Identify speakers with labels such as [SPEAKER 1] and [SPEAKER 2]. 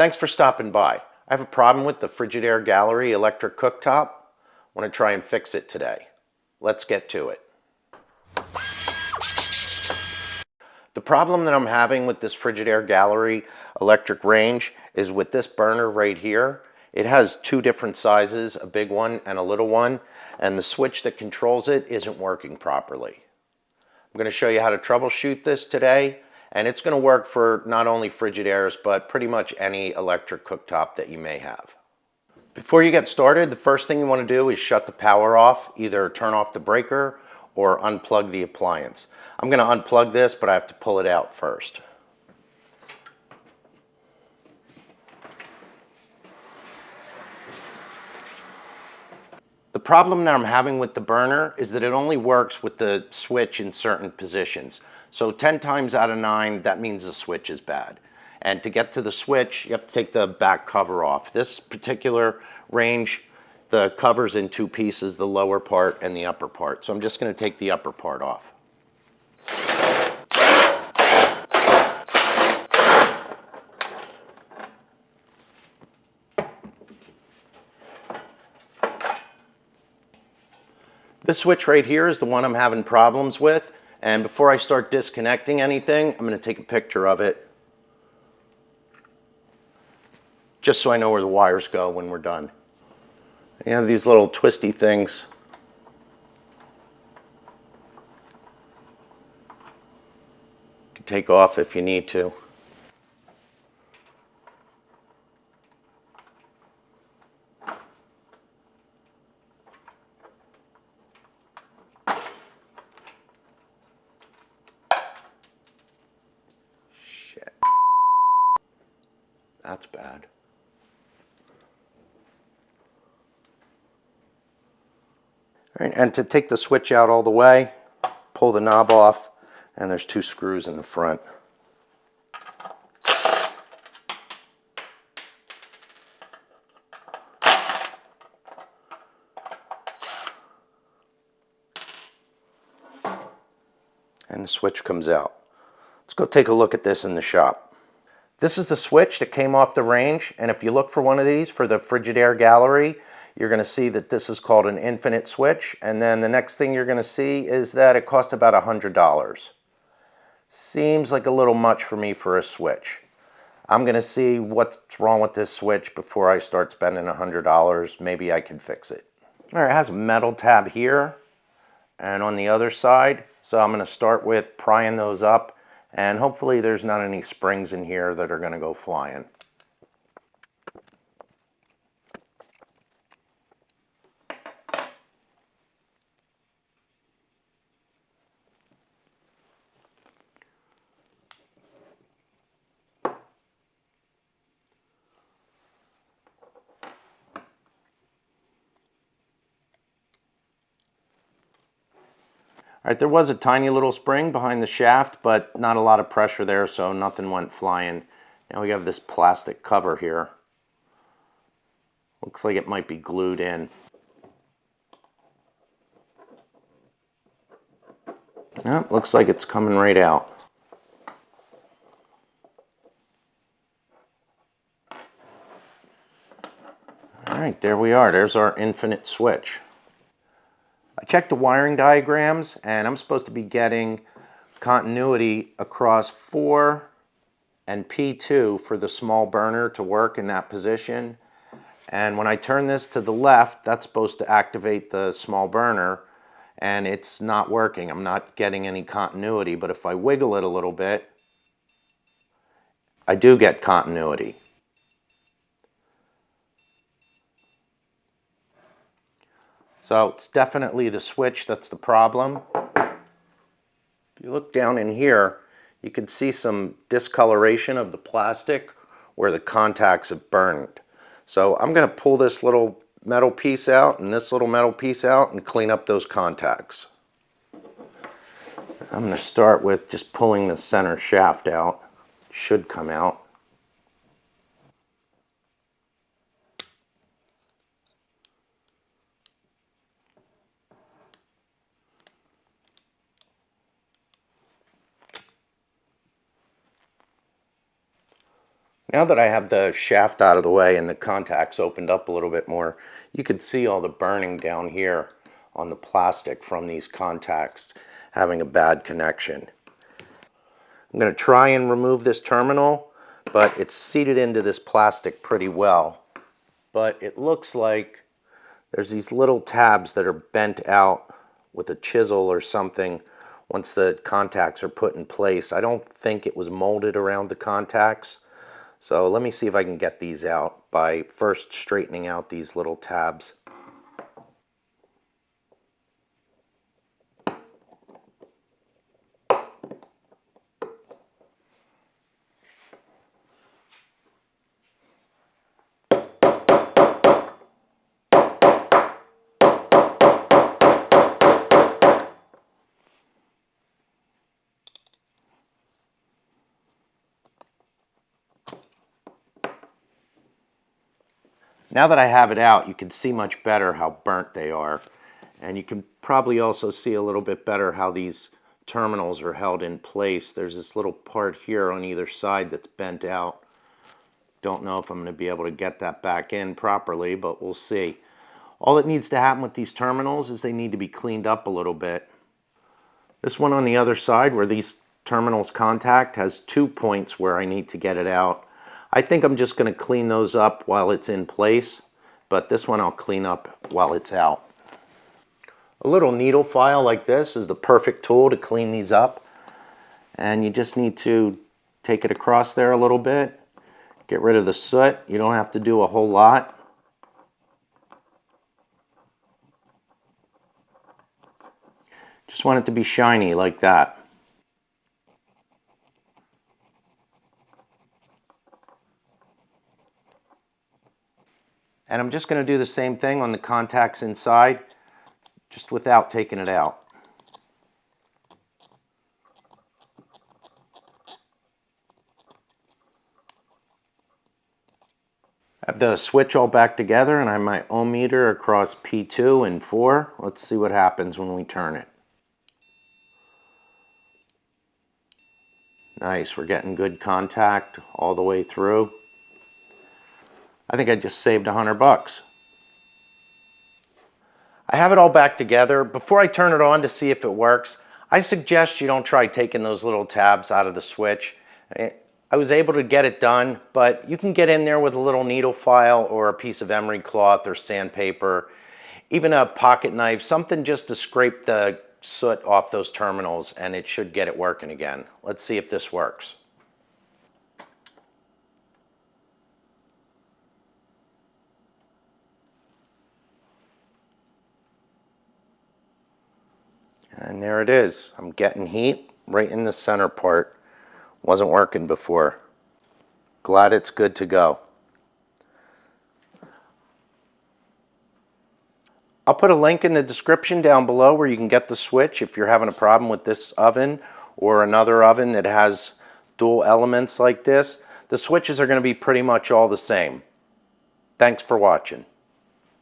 [SPEAKER 1] Thanks for stopping by. I have a problem with the Frigidaire Gallery electric cooktop. I want to try and fix it today. Let's get to it. The problem that I'm having with this Frigidaire Gallery electric range is with this burner right here. It has two different sizes, a big one and a little one, and the switch that controls it isn't working properly. I'm going to show you how to troubleshoot this today, and it's going to work for not only Frigidaire's, but pretty much any electric cooktop that you may have. Before you get started, the first thing you want to do is shut the power off, either turn off the breaker or unplug the appliance. I'm going to unplug this, but I have to pull it out first. The problem that I'm having with the burner is that it only works with the switch in certain positions. So 10 times out of 9, that means the switch is bad. And to get to the switch, you have to take the back cover off. This particular range, the cover's in two pieces, the lower part and the upper part. So I'm just going to take the upper part off. This switch right here is the one I'm having problems with, and before I start disconnecting anything, I'm going to take a picture of it just so I know where the wires go when we're done. You have these little twisty things. You can take off if you need to. That's bad. All right, and to take the switch out all the way, pull the knob off, and there's two screws in the front. And the switch comes out. Let's go take a look at this in the shop. This is the switch that came off the range, and if you look for one of these for the Frigidaire Gallery, you're going to see that this is called an infinite switch, and then the next thing you're going to see is that it cost about $100. Seems like a little much for me for a switch. I'm going to see what's wrong with this switch before I start spending $100. Maybe I can fix it. All right, it has a metal tab here and on the other side, so I'm going to start with prying those up. And hopefully there's not any springs in here that are going to go flying. All right, there was a tiny little spring behind the shaft, but not a lot of pressure there, so nothing went flying. Now we have this plastic cover here. Looks like it might be glued in. Yep, looks like it's coming right out. All right, there we are. There's our infinite switch. I checked the wiring diagrams, and I'm supposed to be getting continuity across 4 and P2 for the small burner to work in that position. And when I turn this to the left, that's supposed to activate the small burner, and it's not working. I'm not getting any continuity, but if I wiggle it a little bit, I do get continuity. So it's definitely the switch that's the problem. If you look down in here, you can see some discoloration of the plastic where the contacts have burned. So I'm going to pull this little metal piece out and this little metal piece out and clean up those contacts. I'm going to start with just pulling the center shaft out. It should come out. Now that I have the shaft out of the way and the contacts opened up a little bit more, you can see all the burning down here on the plastic from these contacts having a bad connection. I'm going to try and remove this terminal, but it's seated into this plastic pretty well. But it looks like there's these little tabs that are bent out with a chisel or something once the contacts are put in place. I don't think it was molded around the contacts. So let me see if I can get these out by first straightening out these little tabs. Now that I have it out, you can see much better how burnt they are. And you can probably also see a little bit better how these terminals are held in place. There's this little part here on either side that's bent out. Don't know if I'm going to be able to get that back in properly, but we'll see. All that needs to happen with these terminals is they need to be cleaned up a little bit. This one on the other side where these terminals contact has 2 points where I need to get it out. I think I'm just going to clean those up while it's in place, but this one I'll clean up while it's out. A little needle file like this is the perfect tool to clean these up. And you just need to take it across there a little bit, get rid of the soot. You don't have to do a whole lot. Just want it to be shiny like that. And I'm just going to do the same thing on the contacts inside, just without taking it out. I have the switch all back together and I have my ohm meter across P2 and 4. Let's see what happens when we turn it. Nice, we're getting good contact all the way through. I think I just saved $100. I have it all back together. Before I turn it on to see if it works, I suggest you don't try taking those little tabs out of the switch. I was able to get it done, but you can get in there with a little needle file or a piece of emery cloth or sandpaper, even a pocket knife, something just to scrape the soot off those terminals, and it should get it working again. Let's see if this works. And there it is. I'm getting heat right in the center part. Wasn't working before. Glad it's good to go. I'll put a link in the description down below where you can get the switch if you're having a problem with this oven or another oven that has dual elements like this. The switches are going to be pretty much all the same. Thanks for watching.